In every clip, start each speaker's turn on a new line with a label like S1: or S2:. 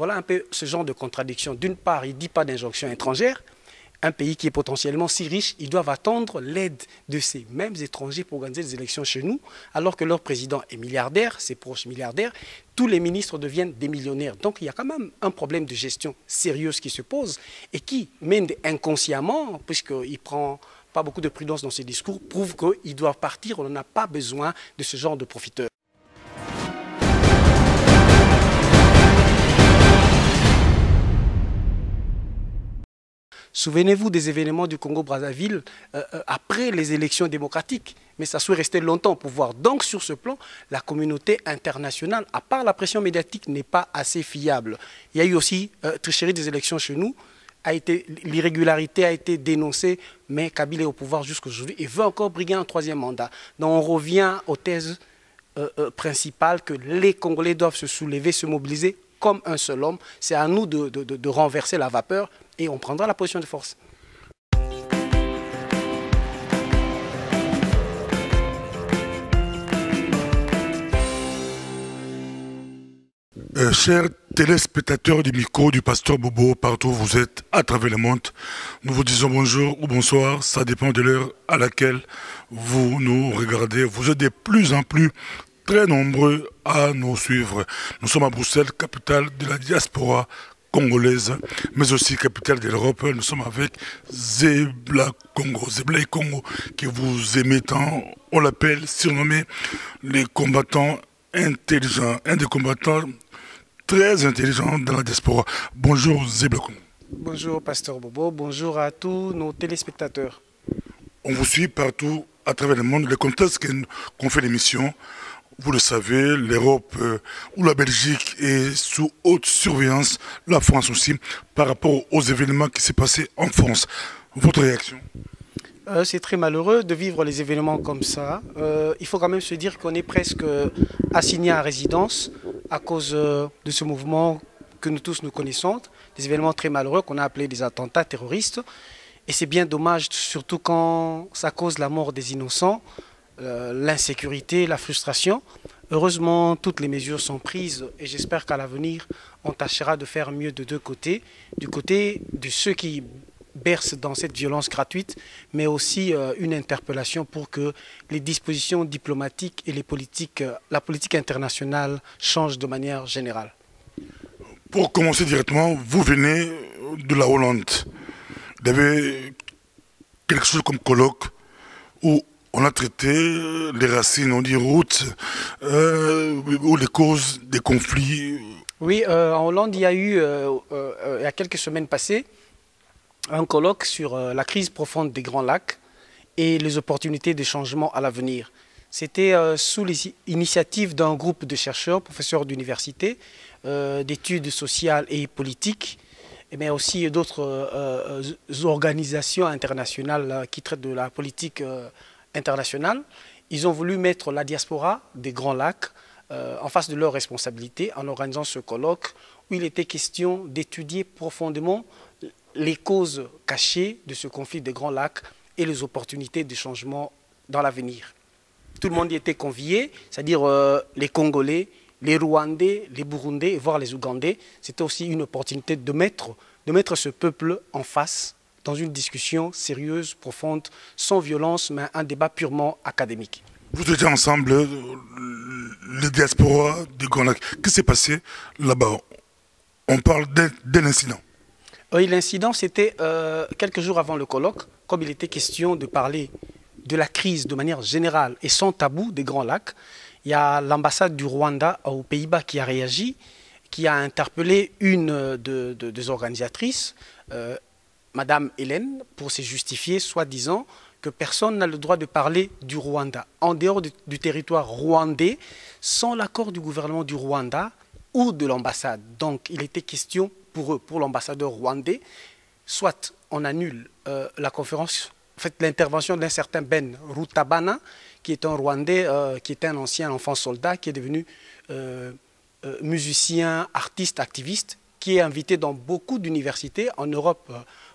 S1: Voilà un peu ce genre de contradiction. D'une part, il ne dit pas d'injonction étrangère. Un pays qui est potentiellement si riche, ils doivent attendre l'aide de ces mêmes étrangers pour organiser des élections chez nous, alors que leur président est milliardaire, ses proches milliardaires, tous les ministres deviennent des millionnaires. Donc il y a quand même un problème de gestion sérieuse qui se pose et qui, même inconsciemment, puisqu'il ne prend pas beaucoup de prudence dans ses discours, prouve qu'ils doivent partir, on n'a pas besoin de ce genre de profiteurs. Souvenez-vous des événements du Congo-Brazzaville après les élections démocratiques, mais ça soit resté longtemps au pouvoir. Donc sur ce plan, la communauté internationale, à part la pression médiatique, n'est pas assez fiable. Il y a eu aussi tricherie des élections chez nous, l'irrégularité a été dénoncée, mais Kabila est au pouvoir jusqu'aujourd'hui et veut encore briguer un troisième mandat. Donc on revient aux thèses principales que les Congolais doivent se soulever, se mobiliser comme un seul homme. C'est à nous de renverser la vapeur et on prendra la position de force.
S2: Chers téléspectateurs du micro du pasteur Bobo, partout où vous êtes à travers le monde, nous vous disons bonjour ou bonsoir, ça dépend de l'heure à laquelle vous nous regardez. Vous êtes de plus en plus très nombreux à nous suivre. Nous sommes à Bruxelles, capitale de la diaspora congolaise, mais aussi capitale de l'Europe. Nous sommes avec Zebla Congo, Zebla Congo, que vous aimez tant. On l'appelle, surnommé les combattants intelligents, un des combattants très intelligents dans la diaspora. Bonjour Zebla Congo.
S1: Bonjour Pasteur Bobo, bonjour à tous nos téléspectateurs.
S2: On vous suit partout à travers le monde. Le contexte qu'on fait l'émission, vous le savez, l'Europe ou la Belgique est sous haute surveillance, la France aussi, par rapport aux événements qui s'est passé en France. Votre réaction?
S1: C'est très malheureux de vivre les événements comme ça. Il faut quand même se dire qu'on est presque assigné à résidence à cause de ce mouvement que nous tous nous connaissons, des événements très malheureux qu'on a appelés des attentats terroristes. Et c'est bien dommage, surtout quand ça cause la mort des innocents, l'insécurité, la frustration. Heureusement, toutes les mesures sont prises et j'espère qu'à l'avenir, on tâchera de faire mieux de deux côtés. Du côté de ceux qui bercent dans cette violence gratuite, mais aussi une interpellation pour que les dispositions diplomatiques et la politique internationale changent de manière générale.
S2: Pour commencer directement, vous venez de la Hollande. Vous avez quelque chose comme colloque où on a traité les racines, on dit routes, ou les causes des conflits.
S1: Oui, en Hollande, il y a eu, il y a quelques semaines passées, un colloque sur la crise profonde des Grands Lacs et les opportunités de changement à l'avenir. C'était sous l'initiative d'un groupe de chercheurs, professeurs d'université, d'études sociales et politiques, mais aussi d'autres organisations internationales qui traitent de la politique internationale. Ils ont voulu mettre la diaspora des Grands Lacs en face de leurs responsabilités en organisant ce colloque où il était question d'étudier profondément les causes cachées de ce conflit des Grands Lacs et les opportunités de changement dans l'avenir. Tout le monde y était convié, c'est-à-dire les Congolais, les Rwandais, les Burundais, voire les Ougandais. C'était aussi une opportunité de mettre ce peuple en face dans une discussion sérieuse, profonde, sans violence, mais un débat purement académique.
S2: Vous étiez ensemble, les diasporas du Grand Lac. Qu'est-ce qui s'est passé là-bas? On parle d'un incident.
S1: Oui, l'incident, c'était quelques jours avant le colloque, comme il était question de parler de la crise de manière générale et sans tabou des Grands Lacs. Il y a l'ambassade du Rwanda aux Pays-Bas qui a réagi, qui a interpellé une des organisatrices, Madame Hélène, pour se justifier, soi-disant, que personne n'a le droit de parler du Rwanda en dehors du territoire rwandais sans l'accord du gouvernement du Rwanda ou de l'ambassade. Donc il était question pour eux, pour l'ambassadeur rwandais, soit on annule la conférence, en fait l'intervention d'un certain Ben Rutabana, qui est un Rwandais, qui était un ancien enfant soldat, qui est devenu musicien, artiste, activiste, qui est invité dans beaucoup d'universités en Europe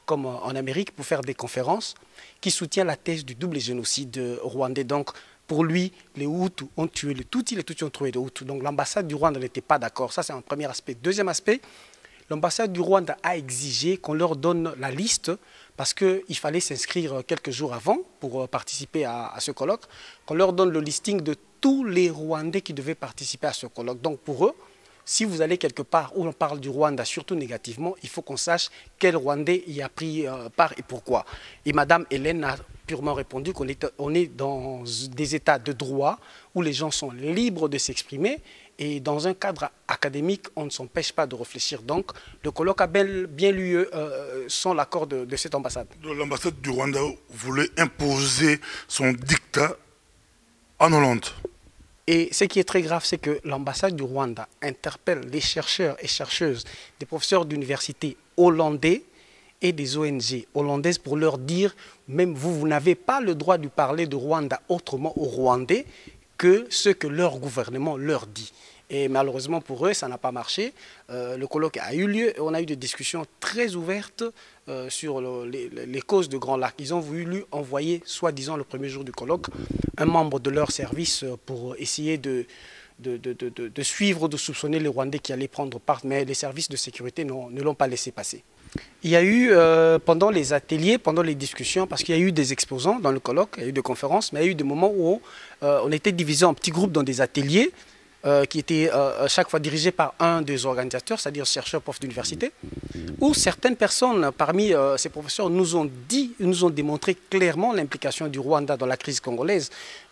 S1: comme en Amérique pour faire des conférences, qui soutient la thèse du double génocide rwandais. Donc, pour lui, les Hutus ont tué les Tutsis ont tué les Hutus. Donc, l'ambassade du Rwanda n'était pas d'accord. Ça, c'est un premier aspect. Deuxième aspect, l'ambassade du Rwanda a exigé qu'on leur donne la liste parce qu'il fallait s'inscrire quelques jours avant pour participer à ce colloque, qu'on leur donne le listing de tous les Rwandais qui devaient participer à ce colloque. Donc pour eux, si vous allez quelque part où on parle du Rwanda, surtout négativement, il faut qu'on sache quel Rwandais y a pris part et pourquoi. Et Madame Hélène a purement répondu qu'on est dans des états de droit où les gens sont libres de s'exprimer et dans un cadre académique, on ne s'empêche pas de réfléchir. Donc, le colloque a bien lieu sans l'accord de cette ambassade.
S2: L'ambassade du Rwanda voulait imposer son dictat en Hollande.
S1: Et ce qui est très grave, c'est que l'ambassade du Rwanda interpelle les chercheurs et chercheuses, des professeurs d'université hollandais et des ONG hollandaises pour leur dire, même vous, vous n'avez pas le droit de parler de Rwanda autrement aux Rwandais que ce que leur gouvernement leur dit. Et malheureusement pour eux, ça n'a pas marché. Le colloque a eu lieu et on a eu des discussions très ouvertes sur les causes de Grand Lac. Ils ont voulu envoyer, soi-disant le premier jour du colloque, un membre de leur service pour essayer de suivre, de soupçonner les Rwandais qui allaient prendre part, mais les services de sécurité ne l'ont pas laissé passer. Il y a eu, pendant les ateliers, pendant les discussions, parce qu'il y a eu des exposants dans le colloque, il y a eu des conférences, mais il y a eu des moments où on était divisés en petits groupes dans des ateliers qui étaient chaque fois dirigés par un des organisateurs, c'est-à-dire chercheurs, profs d'université, où certaines personnes parmi ces professeurs nous ont démontré clairement l'implication du Rwanda dans la crise congolaise,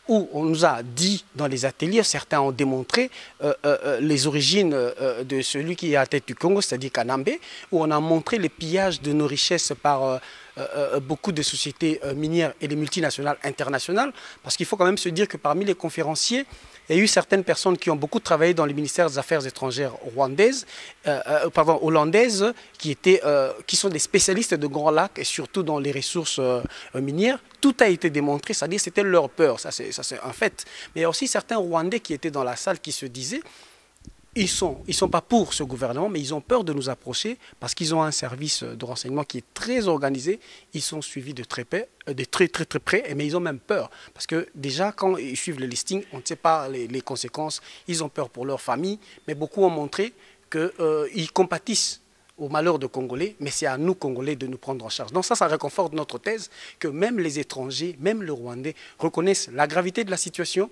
S1: où on nous a dit dans les ateliers, certains ont démontré les origines de celui qui est à la tête du Congo, c'est-à-dire Kanambe, où on a montré les pillages de nos richesses par beaucoup de sociétés minières et les multinationales internationales, parce qu'il faut quand même se dire que parmi les conférenciers, il y a eu certaines personnes qui ont beaucoup travaillé dans les ministères des Affaires étrangères hollandaises, qui sont des spécialistes de Grand Lac et surtout dans les ressources minières. Tout a été démontré, c'est-à-dire que c'était leur peur, ça c'est un fait. Mais il y a aussi certains Rwandais qui étaient dans la salle qui se disaient ils sont pas pour ce gouvernement, mais ils ont peur de nous approcher parce qu'ils ont un service de renseignement qui est très organisé. Ils sont suivis de très près, mais ils ont même peur. Parce que déjà, quand ils suivent le listing, on ne sait pas les conséquences. Ils ont peur pour leur famille, mais beaucoup ont montré qu'ils compatissent au malheur de Congolais, mais c'est à nous, Congolais, de nous prendre en charge. Donc ça réconforte notre thèse que même les étrangers, même le Rwandais, reconnaissent la gravité de la situation,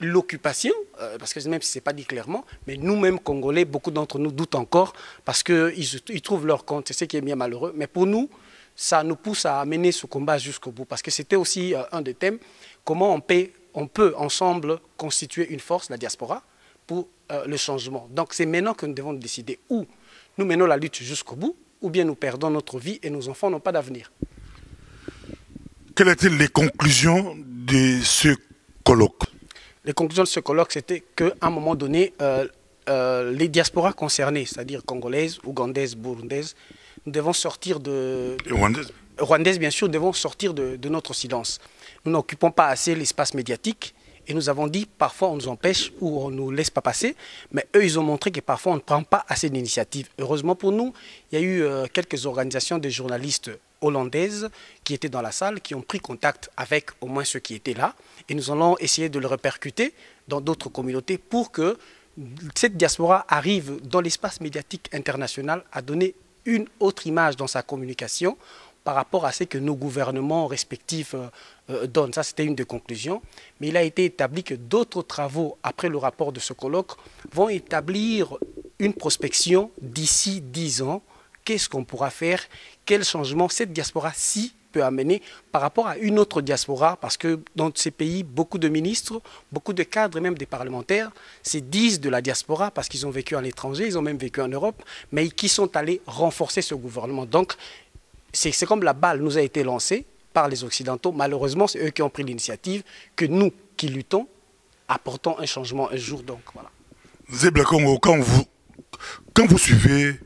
S1: l'occupation, parce que même si ce n'est pas dit clairement, mais nous-mêmes, Congolais, beaucoup d'entre nous doutent encore parce qu'ils trouvent leur compte, c'est ce qui est bien malheureux. Mais pour nous, ça nous pousse à mener ce combat jusqu'au bout, parce que c'était aussi un des thèmes, comment on peut ensemble constituer une force, la diaspora, pour le changement. Donc c'est maintenant que nous devons décider où nous menons la lutte jusqu'au bout, ou bien nous perdons notre vie et nos enfants n'ont pas d'avenir.
S2: Quelles étaient les conclusions de ce colloque?
S1: Les conclusions de ce colloque, c'était qu'à un moment donné, les diasporas concernées, c'est-à-dire congolaises, ougandaises, burundaises, nous devons sortir de... Rwandaises, bien sûr, devons sortir de notre silence. Nous n'occupons pas assez l'espace médiatique et nous avons dit, parfois on nous empêche ou on ne nous laisse pas passer, mais eux, ils ont montré que parfois on ne prend pas assez d'initiatives. Heureusement pour nous, il y a eu quelques organisations de journalistes hollandaises qui étaient dans la salle, qui ont pris contact avec au moins ceux qui étaient là. Et nous allons essayer de le répercuter dans d'autres communautés pour que cette diaspora arrive dans l'espace médiatique international à donner une autre image dans sa communication par rapport à ce que nos gouvernements respectifs donnent. Ça, c'était une des conclusions. Mais il a été établi que d'autres travaux, après le rapport de ce colloque, vont établir une prospection d'ici 10 ans. Qu'est-ce qu'on pourra faire? Quel changement cette diaspora-ci peut amener par rapport à une autre diaspora? Parce que dans ces pays, beaucoup de ministres, beaucoup de cadres et même des parlementaires se disent de la diaspora parce qu'ils ont vécu à l'étranger, ils ont même vécu en Europe, mais qui sont allés renforcer ce gouvernement. Donc, c'est comme la balle nous a été lancée par les Occidentaux. Malheureusement, c'est eux qui ont pris l'initiative, que nous qui luttons, apportons un changement un jour. Donc, voilà.
S2: Zebla Congo, quand vous suivez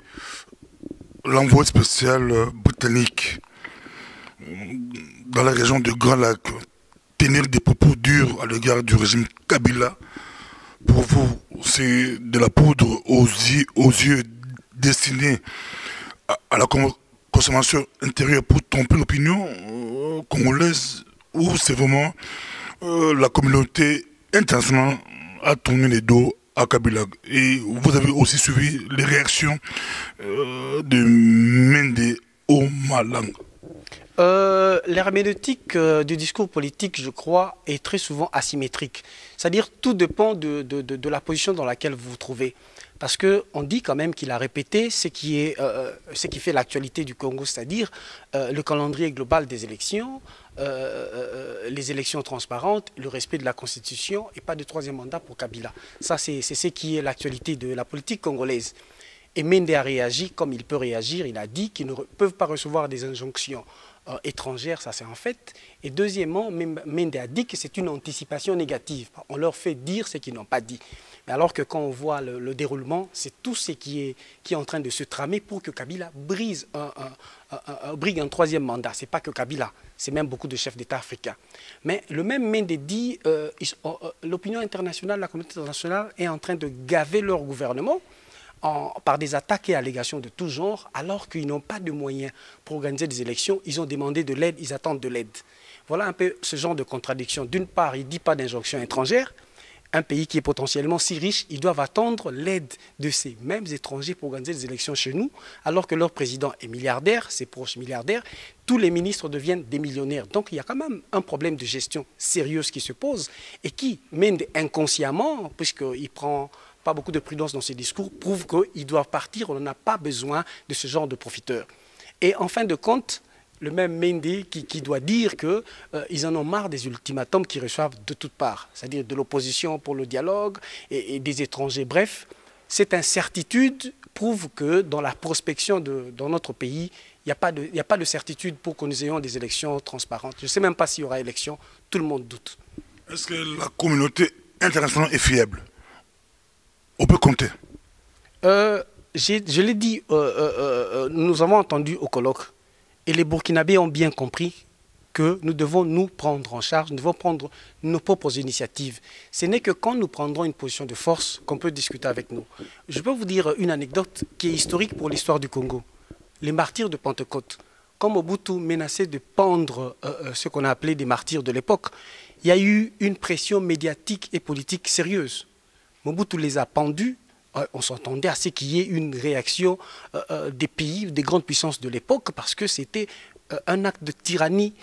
S2: l'envoi spécial britannique dans la région de Grand Lac tenir des propos durs à l'égard du régime Kabila, pour vous, c'est de la poudre aux yeux destinée à la consommation intérieure pour tromper l'opinion congolaise, ou c'est vraiment la communauté internationale a tourné les dos à Kabila. Et vous avez aussi suivi les réactions de Mende Omalang.
S1: L'herméneutique du discours politique, je crois, est très souvent asymétrique. C'est-à-dire tout dépend de la position dans laquelle vous vous trouvez. Parce qu'on dit quand même qu'il a répété ce qui fait l'actualité du Congo, c'est-à-dire le calendrier global des élections, les élections transparentes, le respect de la Constitution et pas de troisième mandat pour Kabila. Ça, c'est ce qui est l'actualité de la politique congolaise. Et Mende a réagi comme il peut réagir. Il a dit qu'ils ne peuvent pas recevoir des injonctions étrangères, ça c'est un fait. Et deuxièmement, Mende a dit que c'est une anticipation négative. On leur fait dire ce qu'ils n'ont pas dit. Mais alors que quand on voit le déroulement, c'est tout ce qui est en train de se tramer pour que Kabila brigue un troisième mandat. Ce n'est pas que Kabila, c'est même beaucoup de chefs d'État africains. Mais le même Mende dit l'opinion internationale, la communauté internationale est en train de gaver leur gouvernement par des attaques et allégations de tout genre, alors qu'ils n'ont pas de moyens pour organiser des élections. Ils ont demandé de l'aide, ils attendent de l'aide. Voilà un peu ce genre de contradiction. D'une part, il ne dit pas d'injonction étrangère. Un pays qui est potentiellement si riche, ils doivent attendre l'aide de ces mêmes étrangers pour organiser des élections chez nous, alors que leur président est milliardaire, ses proches milliardaires, tous les ministres deviennent des millionnaires. Donc il y a quand même un problème de gestion sérieuse qui se pose et qui mène inconsciemment, puisqu'il prend pas beaucoup de prudence dans ses discours, prouve qu'ils doivent partir, on n'a pas besoin de ce genre de profiteurs. Et en fin de compte, le même Mende qui doit dire qu'ils en ont marre des ultimatums qu'ils reçoivent de toutes parts, c'est-à-dire de l'opposition pour le dialogue et des étrangers. Bref, cette incertitude prouve que dans la prospection dans notre pays, il n'y a pas de certitude pour que nous ayons des élections transparentes. Je ne sais même pas s'il y aura élection, tout le monde doute.
S2: Est-ce que la communauté internationale est fiable? On peut compter.
S1: Je l'ai dit, nous avons entendu au colloque, et les Burkinabés ont bien compris que nous devons nous prendre en charge, nous devons prendre nos propres initiatives. Ce n'est que quand nous prendrons une position de force qu'on peut discuter avec nous. Je peux vous dire une anecdote qui est historique pour l'histoire du Congo. Les martyrs de Pentecôte. Quand Mobutu menaçait de pendre ce qu'on a appelé des martyrs de l'époque, il y a eu une pression médiatique et politique sérieuse. Mobutu les a pendus, on s'entendait à ce qu'il y ait une réaction des pays, des grandes puissances de l'époque, parce que c'était un acte de tyrannie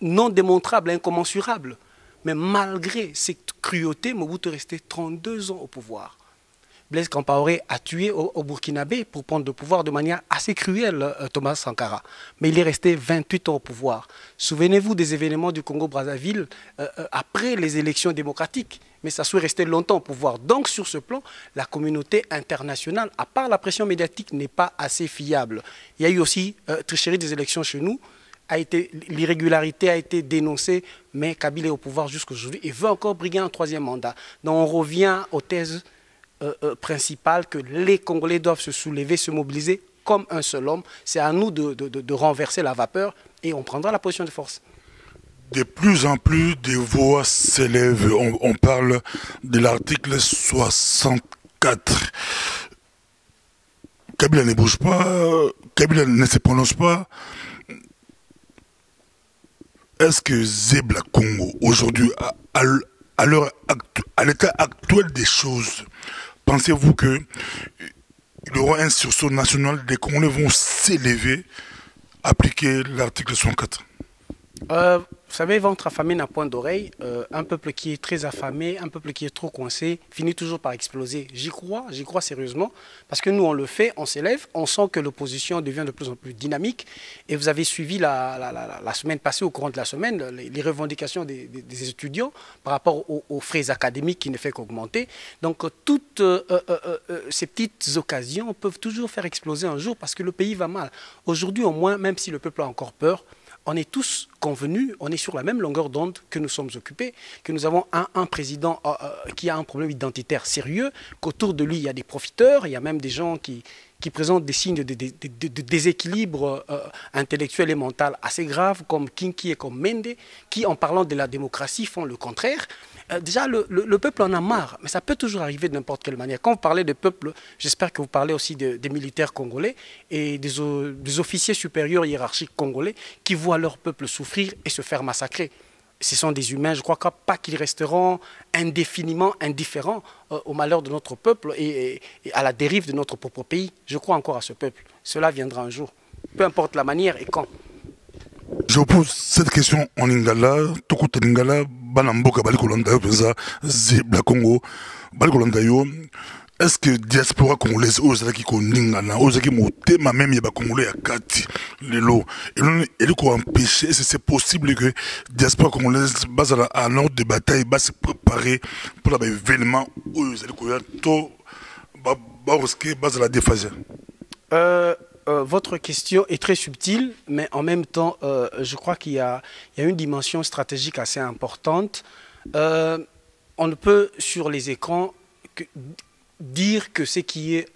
S1: non démontrable, incommensurable. Mais malgré cette cruauté, Mobutu est resté 32 ans au pouvoir. Blaise Compaoré a tué au Burkinabé pour prendre le pouvoir de manière assez cruelle Thomas Sankara. Mais il est resté 28 ans au pouvoir. Souvenez-vous des événements du Congo-Brazzaville après les élections démocratiques. Mais ça soit resté longtemps au pouvoir. Donc sur ce plan, la communauté internationale, à part la pression médiatique, n'est pas assez fiable. Il y a eu aussi tricherie des élections chez nous. L'irrégularité a été dénoncée, mais Kabila est au pouvoir jusqu'aujourd'hui et veut encore briguer un troisième mandat. Donc on revient aux thèses principal que les Congolais doivent se soulever, se mobiliser comme un seul homme. C'est à nous de renverser la vapeur et on prendra la position de force.
S2: De plus en plus de voix s'élèvent. On parle de l'article 64. Kabila ne bouge pas, Kabila ne se prononce pas. Est-ce que Zebla Congo, aujourd'hui, à l'état actuel des choses, pensez-vous qu'il y aura un sursaut national, des Congolais vont s'élever, appliquer l'article 64?
S1: Vous savez, ventre affamé n'a point d'oreille. Un peuple qui est très affamé, un peuple qui est trop coincé, finit toujours par exploser. J'y crois sérieusement, parce que nous, on le fait, on s'élève, on sent que l'opposition devient de plus en plus dynamique. Et vous avez suivi la semaine passée, au courant de la semaine, les revendications des étudiants par rapport aux frais académiques qui ne fait qu'augmenter. Donc, toutes ces petites occasions peuvent toujours faire exploser un jour, parce que le pays va mal. Aujourd'hui, au moins, même si le peuple a encore peur, on est tous convenus, on est sur la même longueur d'onde que nous sommes occupés, que nous avons un président qui a un problème identitaire sérieux, qu'autour de lui, il y a des profiteurs, il y a même des gens qui présentent des signes de déséquilibre intellectuel et mental assez graves, comme Kinki et comme Mende, qui, en parlant de la démocratie, font le contraire. Déjà, le peuple en a marre, mais ça peut toujours arriver de n'importe quelle manière. Quand vous parlez de peuple, j'espère que vous parlez aussi des militaires congolais et des officiers supérieurs hiérarchiques congolais qui voient leur peuple souffrir et se faire massacrer. ce sont des humains, je ne crois pas qu'ils resteront indéfiniment indifférents au malheur de notre peuple et à la dérive de notre propre pays. Je crois encore à ce peuple. Cela viendra un jour, peu importe la manière et quand.
S2: Je vous pose cette question en lingala, Tokuta lingala, Banamboka, Balikolanda, Zebla Congo, Balikolanda yo. Est-ce que diaspora congolaise ozalaki koningana ozalaki motema même ya ba congolais ya kati lelo et le ko empêcher est-ce que c'est possible que diaspora congolaise bazala à nord de bataille va se préparer pour l'événement ozali ko ya to ba risquer bazala déphasé.
S1: Votre question est très subtile, mais en même temps, je crois qu'il y a une dimension stratégique assez importante. On ne peut sur les écrans dire que ce qui est,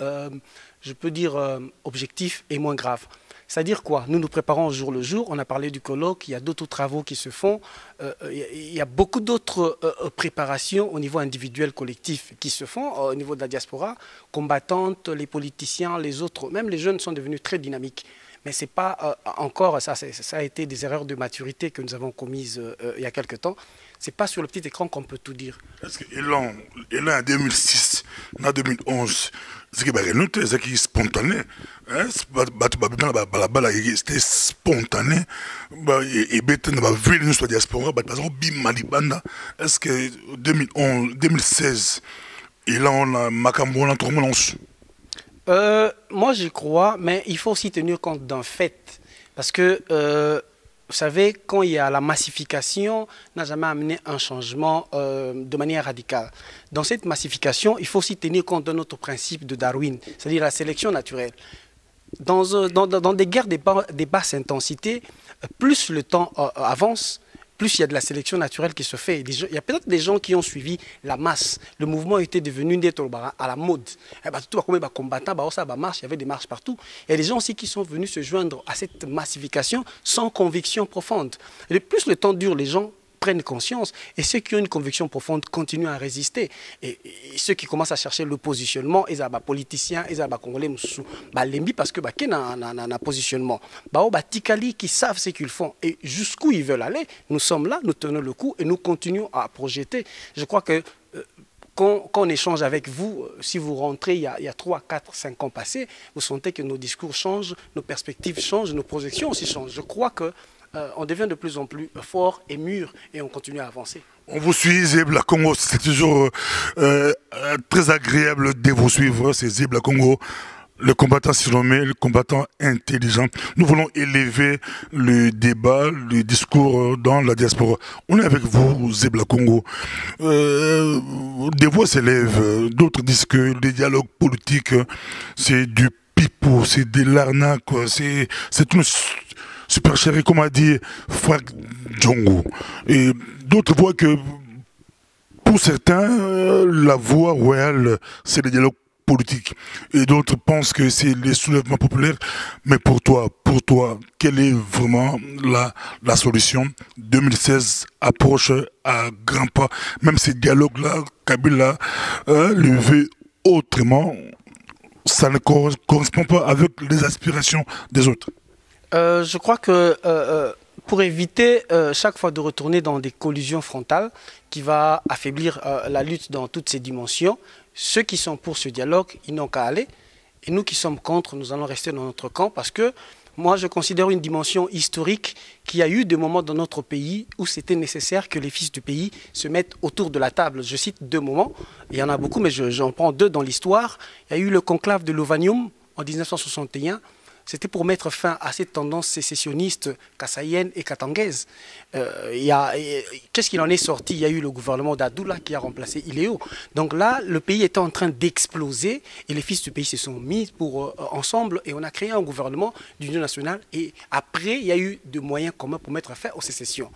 S1: je peux dire, objectif est moins grave. C'est-à-dire quoi? Nous nous préparons au jour le jour, on a parlé du colloque, il y a d'autres travaux qui se font, il y a beaucoup d'autres préparations au niveau individuel, collectif qui se font au niveau de la diaspora, combattantes, les politiciens, les autres, même les jeunes sont devenus très dynamiques. Mais ce n'est pas encore, ça a été des erreurs de maturité que nous avons commises il y a quelque temps. Ce n'est pas sur le petit écran qu'on peut tout dire.
S2: Est-ce que Elan en 2006, en 2011, c'est spontané. C'était spontané. Et la diaspora, est-ce que 2011, 2016, Elan a Macambo,
S1: moi, j'y crois, mais il faut aussi tenir compte d'un fait. Parce que, vous savez, quand il y a la massification, n'a jamais amené un changement de manière radicale. Dans cette massification, il faut aussi tenir compte d'un autre principe de Darwin, c'est-à-dire la sélection naturelle. Dans des guerres des basses intensités, plus le temps avance, plus il y a de la sélection naturelle qui se fait. Il y a peut-être des gens qui ont suivi la masse. Le mouvement était devenu à la mode. Tout comme les combattants, ça marche, il y avait des marches partout. Il y a des gens aussi qui sont venus se joindre à cette massification sans conviction profonde. Et plus le temps dure, les gens prennent conscience et ceux qui ont une conviction profonde continuent à résister. Et ceux qui commencent à chercher le positionnement, ils ont des politiciens, ils ont des Congolais, parce que ils ont un positionnement. Tikali qui savent ce qu'ils font et jusqu'où ils veulent aller. Nous sommes là, nous tenons le coup et nous continuons à projeter. Je crois que quand on échange avec vous, si vous rentrez il y a 3, 4, 5 ans passés, vous sentez que nos discours changent, nos perspectives changent, nos projections aussi changent. Je crois que on devient de plus en plus fort et mûr et on continue à avancer.
S2: On vous suit, Zebla Congo, c'est toujours très agréable de vous suivre, c'est Zebla Congo, le combattant surnommé, le combattant intelligent. Nous voulons élever le débat, le discours dans la diaspora. On est avec vous, Zebla Congo. Des voix s'élèvent, d'autres disent que les dialogues politiques, c'est du pipeau, c'est de l'arnaque, c'est une super chéri, comme a dit Franck Djongo. Et d'autres voient que, pour certains, la voie royale, c'est le dialogue politique. Et d'autres pensent que c'est les soulèvements populaires. Mais pour toi, quelle est vraiment la solution? 2016 approche à grands pas. Même ces dialogues-là, Kabila le veut autrement. Ça ne correspond pas avec les aspirations des autres.
S1: Je crois que pour éviter chaque fois de retourner dans des collisions frontales qui va affaiblir la lutte dans toutes ses dimensions, ceux qui sont pour ce dialogue, ils n'ont qu'à aller. Et nous qui sommes contre, nous allons rester dans notre camp parce que moi je considère une dimension historique qu'il y a eu des moments dans notre pays où c'était nécessaire que les fils du pays se mettent autour de la table. Je cite 2 moments, il y en a beaucoup mais j'en prends 2 dans l'histoire. Il y a eu le conclave de Lovanium en 1961. C'était pour mettre fin à cette tendance sécessionniste kassaïenne et katangaise. Qu'est-ce qu'il en est sorti? Il y a eu le gouvernement d'Adoula qui a remplacé Iléo. Donc là, le pays était en train d'exploser et les fils du pays se sont mis ensemble et on a créé un gouvernement d'union nationale. Et après, il y a eu des moyens communs pour mettre fin aux sécessions.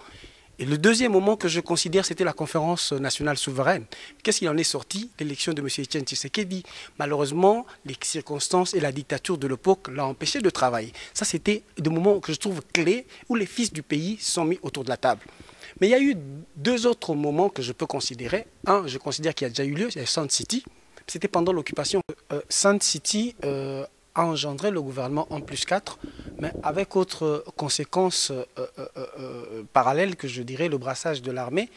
S1: Et le deuxième moment que je considère, c'était la conférence nationale souveraine. Qu'est-ce qu'il en est sorti? L'élection de M. Etienne Tshisekedi. Malheureusement, les circonstances et la dictature de l'époque l'ont empêché de travailler. Ça, c'était des moments que je trouve clés où les fils du pays sont mis autour de la table. Mais il y a eu 2 autres moments que je peux considérer. Un, je considère qu'il y a déjà eu lieu, c'est Sun City. C'était pendant l'occupation. Sun City a engendré le gouvernement en +4, mais avec autre conséquence parallèle que je dirais, le brassage de l'armée,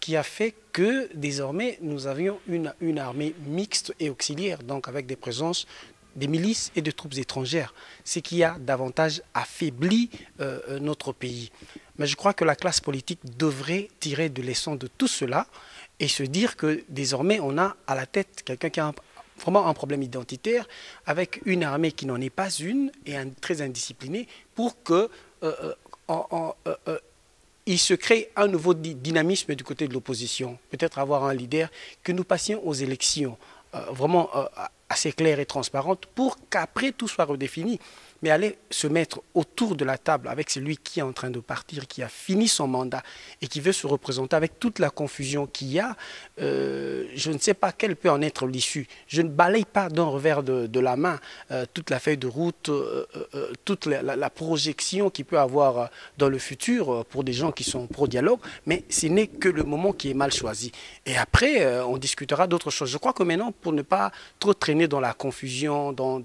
S1: qui a fait que désormais nous avions une armée mixte et auxiliaire, donc avec des présences des milices et de troupes étrangères, ce qui a davantage affaibli notre pays. Mais je crois que la classe politique devrait tirer de leçons de tout cela et se dire que désormais on a à la tête quelqu'un qui a vraiment un problème identitaire avec une armée qui n'en est pas une et très indisciplinée pour que il se crée un nouveau dynamisme du côté de l'opposition. Peut-être avoir un leader, que nous passions aux élections vraiment assez claires et transparentes pour qu'après tout soit redéfini. Mais aller se mettre autour de la table avec celui qui est en train de partir, qui a fini son mandat et qui veut se représenter avec toute la confusion qu'il y a, je ne sais pas quelle peut en être l'issue. Je ne balaye pas d'un revers de la main toute la feuille de route, toute la projection qu'il peut avoir dans le futur pour des gens qui sont pro-dialogue, mais ce n'est que le moment qui est mal choisi. Et après, on discutera d'autres choses. Je crois que maintenant, pour ne pas trop traîner dans la confusion, dans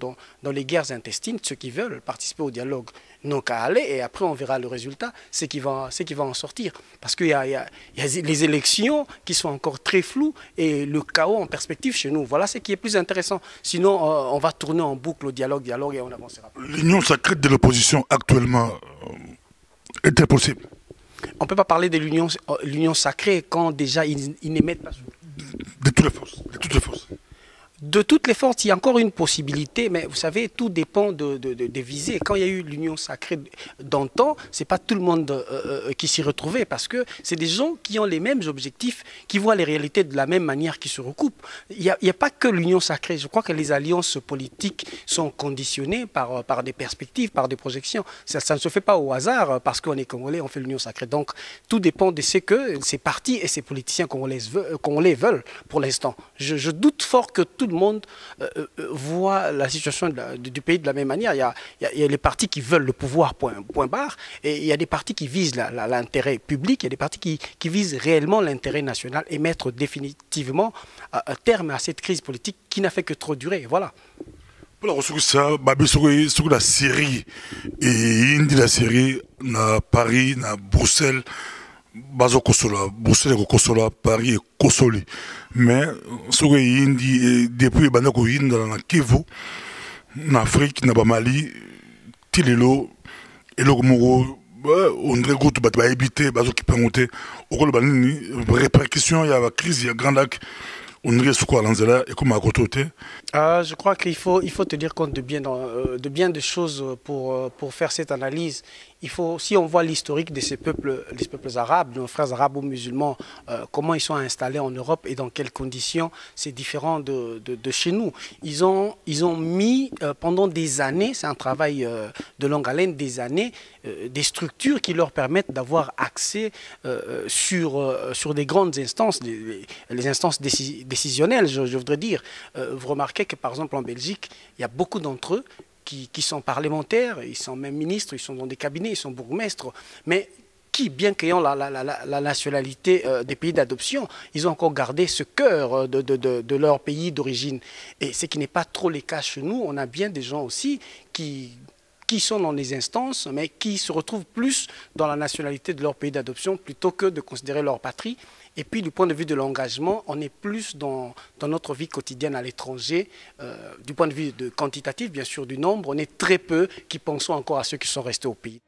S1: les guerres intestines, ceux qui veulent participer au dialogue n'ont qu'à aller et après on verra le résultat, ce qui va en sortir. Parce qu'il y a les élections qui sont encore très floues et le chaos en perspective chez nous. Voilà ce qui est plus intéressant. Sinon, on va tourner en boucle au dialogue et on avancera.
S2: L'union sacrée de l'opposition actuellement est-elle possible?
S1: On ne peut pas parler de l'union sacrée quand déjà ils n'émettent pas.
S2: De toutes les forces. De toutes les forces.
S1: De toutes les forces, il y a encore une possibilité, mais vous savez, tout dépend des visées. Quand il y a eu l'union sacrée d'antan, ce n'est pas tout le monde qui s'y retrouvait, parce que c'est des gens qui ont les mêmes objectifs, qui voient les réalités de la même manière, qui se recoupent. Il n'y a pas que l'union sacrée. Je crois que les alliances politiques sont conditionnées par des perspectives, par des projections. Ça ne se fait pas au hasard, parce qu'on est Congolais, on fait l'union sacrée. Donc, tout dépend de ce que ces partis et ces politiciens congolais veulent pour l'instant. Je doute fort que tout le monde voit la situation du pays de la même manière. Il y a les partis qui veulent le pouvoir, point barre, et il y a des partis qui visent l'intérêt public, il y a des partis qui visent réellement l'intérêt national et mettre définitivement un terme à cette crise politique qui n'a fait que trop durer. Voilà.
S2: Alors, sur la Syrie, et indi la Syrie, na Paris, na Bruxelles, bazo kosola Bruxelles ko kosola Paris et kosoli mais soki indi depuis banda ko yinda na Kivu na Afrique na ba Mali tilelo eloko moko ondre goto bato ba habité bazo ki pengote okolo banini répercussion ya ba crise ya Grand Lac ondre soko alanzela et comme à côté.
S1: Je crois qu'il faut tenir compte de bien de choses pour faire cette analyse. Si on voit l'historique de ces peuples, les peuples arabes, nos frères arabo-musulmans, comment ils sont installés en Europe et dans quelles conditions, c'est différent de chez nous. Ils ont mis pendant des années, c'est un travail de longue haleine, des années, des structures qui leur permettent d'avoir accès sur des grandes instances, les instances décisionnelles, je voudrais dire. Vous remarquez que par exemple en Belgique, il y a beaucoup d'entre eux qui sont parlementaires, ils sont même ministres, ils sont dans des cabinets, ils sont bourgmestres, mais qui, bien qu'ayant la nationalité des pays d'adoption, ils ont encore gardé ce cœur de leur pays d'origine. Et ce qui n'est pas trop le cas chez nous, on a bien des gens aussi qui sont dans les instances, mais qui se retrouvent plus dans la nationalité de leur pays d'adoption plutôt que de considérer leur patrie. Et puis, du point de vue de l'engagement, on est plus dans notre vie quotidienne à l'étranger. Du point de vue quantitatif, bien sûr, du nombre, on est très peu qui pensons encore à ceux qui sont restés au pays.